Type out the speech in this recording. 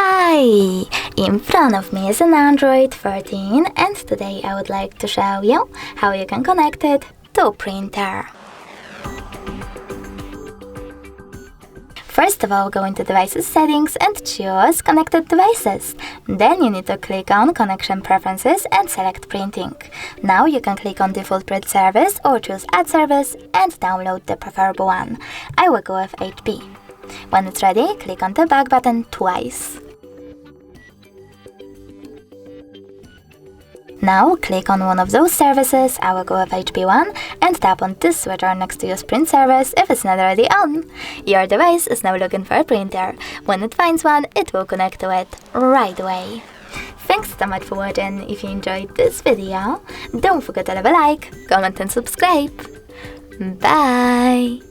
Hi! In front of me is an Android 13 and today I would like to show you how you can connect it to a printer. First of all, go into Devices Settings and choose Connected Devices. Then you need to click on Connection Preferences and select Printing. Now you can click on Default Print Service or choose Add Service and download the preferable one. I will go with HP. When it's ready, click on the back button twice. Now click on one of those services, I will go with HP1, and tap on this switcher next to your print service if it's not already on. Your device is now looking for a printer. When it finds one, it will connect to it right away. Thanks so much for watching. If you enjoyed this video, don't forget to leave a like, comment and subscribe. Bye!